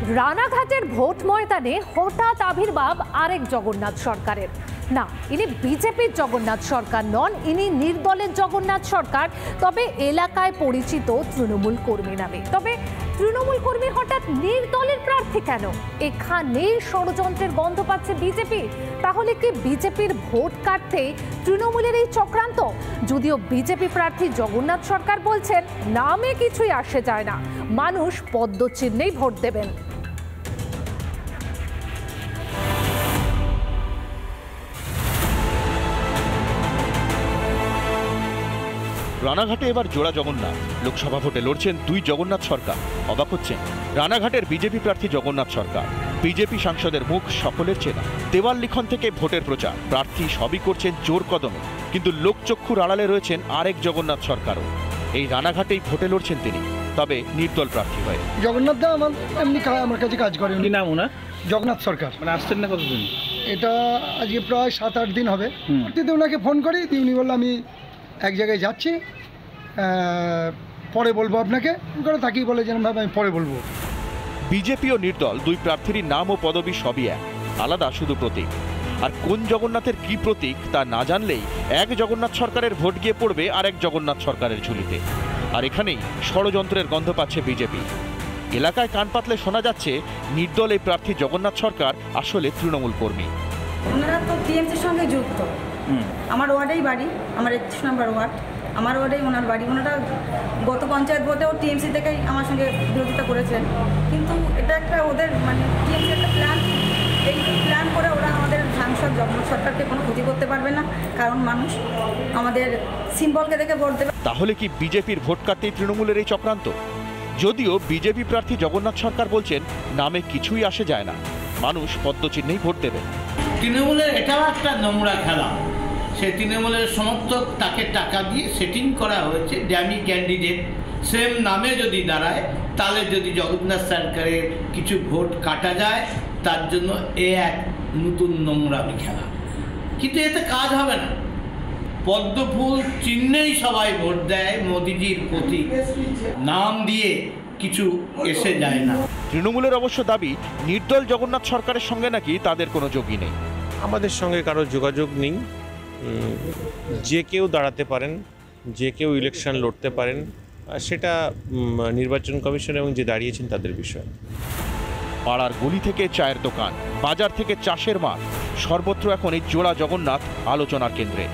রানাঘাটের ভোট ময়দানে হঠাৎ আবির্ভাব আরেক জগন্নাথ সরকারের। না, ইনি বিজেপির জগন্নাথ সরকার নন, ইনি নির্দলের জগন্নাথ সরকার, তবে এলাকায় পরিচিত তৃণমূল কর্মী নামে। তবে তৃণমূল কর্মী হঠাৎ নির্দলের প্রার্থী কেন? এখানেই ষড়যন্ত্রের গন্ধ পাচ্ছে বিজেপি। তাহলে কি বিজেপির ভোট কাটতে তৃণমূলের এই চক্রান্ত? যদিও বিজেপি প্রার্থী জগন্নাথ সরকার বলছেন নামে কিছুই আসে যায় না, মানুষ পদ্মচিহ্নেই ভোট দেবেন। রানাঘাটে এবার জোড়া জগন্নাথ। লোকসভা ভোটে লড়ছেন দুই জগন্নাথ সরকার। অবাক হচ্ছেন রানাঘাটের বিজেপি প্রার্থী জগন্নাথ সরকার। বিজেপি সাংসদের মুখ সকলের চেনা। দেওয়াল লিখন থেকে ভোটের প্রচার, প্রার্থী সবই করছেন জোর কদমে। কিন্তু লোকচক্ষুর আড়ালে রয়েছেন আরেক জগন্নাথ সরকারও। এই রানাঘাটেই ভোটে লড়ছেন তিনি, তবে নির্দল প্রার্থী হয়ে। জগন্নাথ দা আমার কাছে কাজ করেন। কি নাম ওনার? জগন্নাথ সরকার। মানে আসছেন না কতদিন? এটা আজকে প্রায় 7-8 দিন হবে। ওনাকে ফোন করি, উনি বললো আমি এক জায়গায় যাচ্ছি, পরে বলবো আপনাকে। তাকেই বলে যেরকমভাবে আমি পরে বলবো। বিজেপি ও নির্দল দুই প্রার্থীর নাম ও পদবি সবই এক, আলাদা শুধু প্রতীক। আর কোন জগন্নাথের কি প্রতীক তা না জানলেই এক জগন্নাথ সরকারের ভোট গিয়ে পড়বে আরেক জগন্নাথ সরকারের ঝুলিতে। আর এখানেই ষড়যন্ত্রের গন্ধ পাচ্ছে বিজেপি। এলাকায় কান পাতলে শোনা যাচ্ছে নির্দল এই প্রার্থী জগন্নাথ সরকার আসলে তৃণমূল কর্মী। ওনারা তো টিএমসির সঙ্গে যুক্ত। আমার ওয়ার্ডেই বাড়ি, আমার 31 নম্বর ওয়ার্ড, আমার ওয়ার্ডেই ওনার বাড়ি। ওনারা গত পঞ্চায়েত ভোটেও টিএমসি থেকেই আমার সঙ্গে বিরোধিতা করেছেন। কিন্তু এটা একটা ওদের টিএমসি একটা প্ল্যান। এই প্ল্যান করে ওরা আমাদের সাংসদ জগন্নাথ সরকারকে কোনো ক্ষতি করতে পারবে না, কারণ মানুষ আমাদের সিম্বলকে দেখে ভোট দেবে। তাহলে কি বিজেপির ভোট কাটতেই তৃণমূলের এই চক্রান্ত? যদিও বিজেপি প্রার্থী জগন্নাথ সরকার বলছেন নামে কিছুই আসে যায় না, মানুষ পদ্মচিহ্নেই ভোট দেবে। তৃণমূলের এটাও একটা নোংরা খেলা। সে তৃণমূলের সমর্থক, তাকে টাকা দিয়ে সেটিং করা হয়েছে ড্যামি ক্যান্ডিডেট সেম নামে যদি দাঁড়ায়, তাহলে যদি জগন্নাথ সরকারের কিছু ভোট কাটা যায়, তার জন্য এক নতুন নোংরামি খেলা। কিন্তু এতে কাজ হবে না। পদ্মফুল চিহ্নেই সবাই ভোট দেয়, মোদিজির প্রতীক, নাম দিয়ে কিছু এসে যায় না। তৃণমূলের অবশ্য দাবি নির্দল জগন্নাথ সরকারের সঙ্গে নাকি তাদের কোনো যোগই নেই। আমাদের সঙ্গে কারো যোগাযোগ নেই। যে কেউ দাঁড়াতে পারেন, যে কেউ ইলেকশন লড়তে পারেন, সেটা নির্বাচন কমিশন এবং যে দাঁড়িয়েছেন তাদের বিষয়। পাড়ার গলি থেকে চায়ের দোকান, বাজার থেকে চাষের মাঠ, সর্বত্র এখন এই জোড়া জগন্নাথ আলোচনার কেন্দ্রে।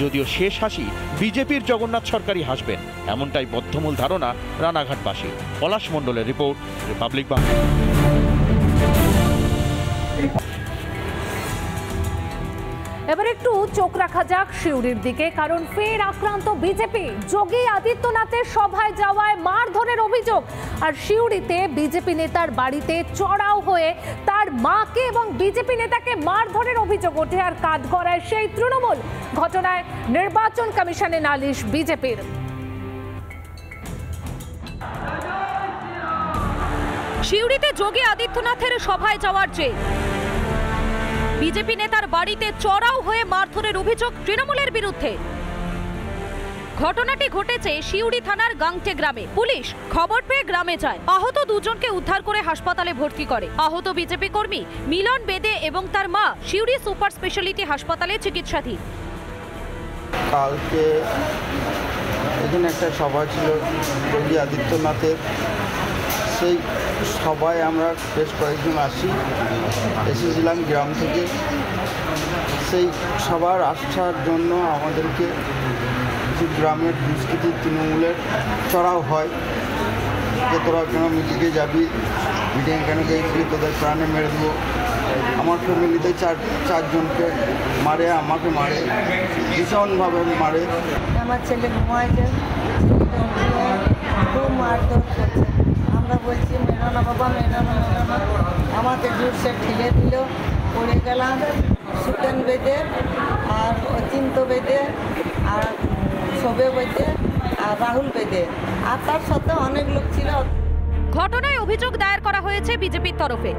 যদিও শেষ হাসি বিজেপির জগন্নাথ সরকারই হাসবেন, এমনটাই বদ্ধমূল ধারণা রানাঘাটবাসী। পলাশ মণ্ডলের রিপোর্ট, রিপাবলিক বাংলা। এবার একটু চোখ রাখা যাক সিউড়ির দিকে, কারণ ফের আক্রান্ত বিজেপি। যোগী আদিত্যনাথের সভায় যাওয়ায় মারধরের অভিযোগ। আর সিউড়িতে বিজেপি নেতার বাড়িতে চড়াও হয়ে তার মাকে এবং বিজেপি নেতাকে মারধরের অভিযোগ ওঠে। আর কাঠগড়ায় সেই তৃণমূল। ঘটনায় নির্বাচন কমিশনে নালিশ বিজেপির। সিউড়িতে যোগী আদিত্যনাথের সভায় যাওয়ার চেয়ে বিজেপি নেতার বাড়িতে চড়াও হয়ে মারধরের অভিযোগ তৃণমূলের বিরুদ্ধে। ঘটনাটি ঘটেছে সিউড়ি থানার গাংটে গ্রামে। পুলিশ খবর পেয়ে গ্রামে যায়, আহত দুজনকে উদ্ধার করে হাসপাতালে ভর্তি করে। আহত বিজেপি কর্মী মিলন বেদে এবং তার মা সিউড়ি সুপার স্পেশালিটি হাসপাতালে চিকিৎসাধীন। কালকে এখানে একটা সভা ছিল যোগী আদিত্যনাথের। সেই সভায় আমরা বেশ কয়েকজন এসেছিলাম গ্রাম থেকে। সেই সভার আসার জন্য আমাদেরকে কিছু গ্রামের দুষ্কৃতী তৃণমূলের চড়াও হয় যে তোরা কেন মিটিংয়ে যাবি, মিটিংয়ে কেন গিয়েছিলি, তোদের প্রাণে মেরে দেবো। আমার ফ্যামিলিতে চারজনকে মারে, আমাকে মারে, ভীষণভাবে মারে। আমার ছেলে ঘুমাইছে, খুব মারধর করছে। আমরা বলছি মেরো না বাবা, মেরো না, মেরো না। আমাকে জোর সে ঠেলে দিল, পড়ে গেলাম। সুটেন বেদে আর অচিন্ত বেদে আর শোবে বেদে আর রাহুল বেদে আর তার সাথে অনেক লোক ছিল। ঘটনায় অভিযোগ দায়ের করা হয়েছে বিজেপির তরফে।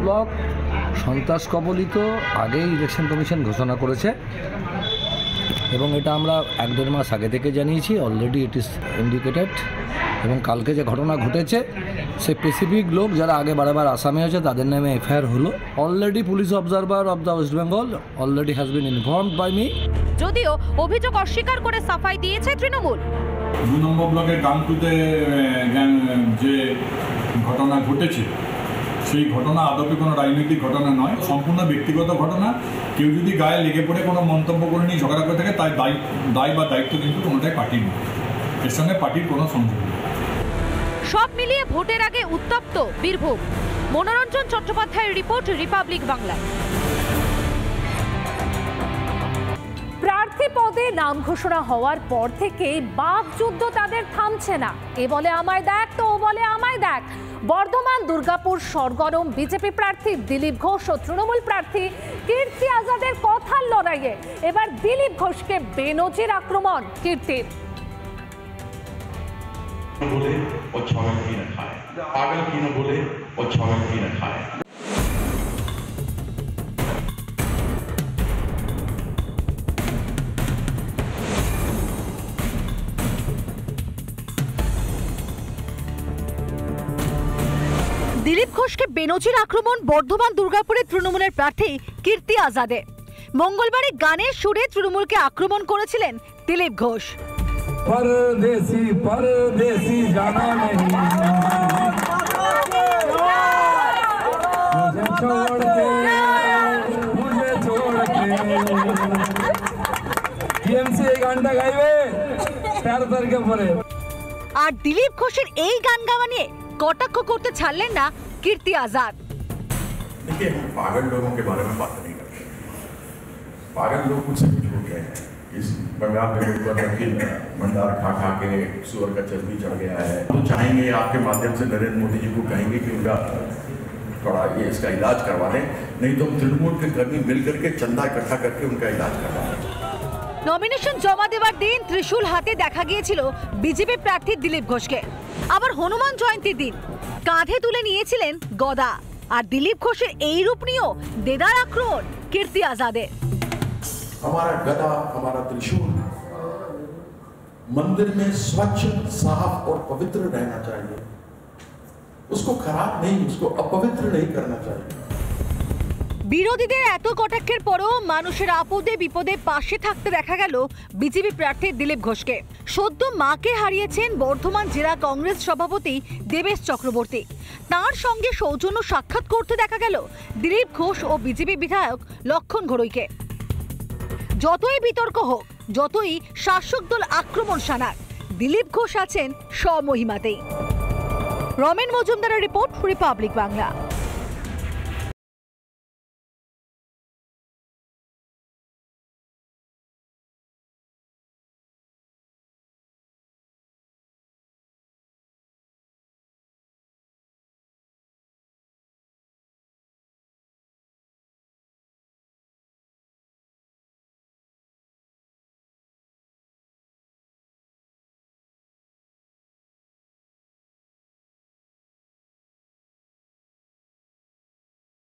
ব্লক সন্ত্রাস কবলিত আগেই ইলেকশন কমিশন ঘোষণা করেছে। এবং এটা আমরা 1-1.5 মাস আগে থেকে জানিয়েছি। অলরেডি ইট ইজ ইন্ডিকেটেড এবং কালকে যে ঘটনা ঘটেছে সে স্পেসিফিক লোক যারা আগে বারবার আসামি হয়েছে তাদের নামে এফআইআর হলো। Already police observer of the West Bengal already has been informed by me. যদিও অভিযোগ অস্বীকার করে সাফাই দিয়েছে তৃণমূল। 2 নম্বর ব্লকের গাংটুতে যে ঘটনা ঘটেছে সেই ঘটনা আদপে কোনো রাজনৈতিক ঘটনা নয়, সম্পূর্ণ ব্যক্তিগত ঘটনা। কেউ যদি গায়ে লেগে পড়ে কোনো মন্তব্য করে নিয়ে ঝগড়া করে থাকে তাই দায় বা দায়িত্ব কিন্তু কোনোটাই পার্টির নয়, এর সঙ্গে পার্টির কোনো সংযোগ নেই। সব মিলিয়ে ভোটের আগে উত্তপ্ত বীরভূম। মনোরঞ্জন চট্টোপাধ্যায়ের রিপোর্ট, রিপাবলিক বাংলা। প্রার্থী পদে নাম ঘোষণা হওয়ার পর থেকে বাক যুদ্ধ তাদের থামছে না। এ বলে আমায় দেখ, তো ও বলে আমায় দেখ। বর্ধমান দুর্গাপুর সরগরম বিজেপি প্রার্থী দিলীপ ঘোষ ও তৃণমূল প্রার্থী কীর্তি আজাদের কথার লড়াইয়ে এবার দিলীপ ঘোষকে বেনজির আক্রমণ কীর্তির। बोले और छावल की न खाए, पागल की न बोले और छावल की न खाए। দিলীপ ঘোষকে বেনজির আক্রমণ বর্ধমান দুর্গাপুরে তৃণমূলের প্রার্থী কীর্তি আজাদে। মঙ্গলবারে গানের সুরে তৃণমূলকে আক্রমণ করেছিলেন দিলীপ ঘোষ। परदेसी परदेसी जाना नहीं, मुझे छोड़ के टीएमसी এই গানটা গাইবে 13 তারিখে পরে। আর দিলীপ ঘোষের এই গান গাওয়া নিয়ে কটাক্ষ করতে ছাড়লেন না কীর্তি আজাদ। देखिए, हम पागल लोगों के बारे में बात नहीं करते। पागल लोग कुछ कुछ हो गए हैं। इस बंगाल के ऊपर वकील भंडार खा के सुअर का चर्बी चढ़ गया है। तो चाहेंगे आपके माध्यम से नरेंद्र मोदी जी को कहेंगे कि उनका थोड़ा ये इसका इलाज करवा दें, नहीं तो तृणमूल के कर्मी मिल करके चंदा इकट्ठा करके उनका इलाज करवा दें। নমিনেশন জমা দেওয়ার দিন ত্রিশূল হাতে দেখা গিয়েছিল বিজেপি প্রার্থী দিলীপ ঘোষকে। আবার হনুমান জয়ন্তীর দিন কাঁধে তুলে নিয়েছিলেন গদা। আর দিলীপ ঘোষের এই রূপ নিয়েও দেদার আক্রমণ কীর্তি আজাদের। हमारा गदा, हमारा त्रिशूल मंदिर में स्वच्छ, साफ और पवित्र रहना चाहिए। उसको खराब नहीं, उसको अपवित्र नहीं करना चाहिए। বিরোধীদের এত কটাক্ষের পরও মানুষের আপদে বিপদে পাশে থাকতে দেখা গেল বিজেপি প্রার্থী দিলীপ ঘোষকে। সদ্য মাকে হারিয়েছেন বর্ধমান জেলা কংগ্রেস সভাপতি দেবেশ চক্রবর্তী। তার সঙ্গে সৌজন্য সাক্ষাৎ করতে দেখা গেল দিলীপ ঘোষ ও বিজেপি বিধায়ক লক্ষণ ঘড়ইকে। যতই বিতর্ক হোক, যতই শাসক দল আক্রমণ শানাক, দিলীপ ঘোষ আছেন স্বমহিমাতেই। রমেন মজুমদারের রিপোর্ট, রিপাবলিক বাংলা।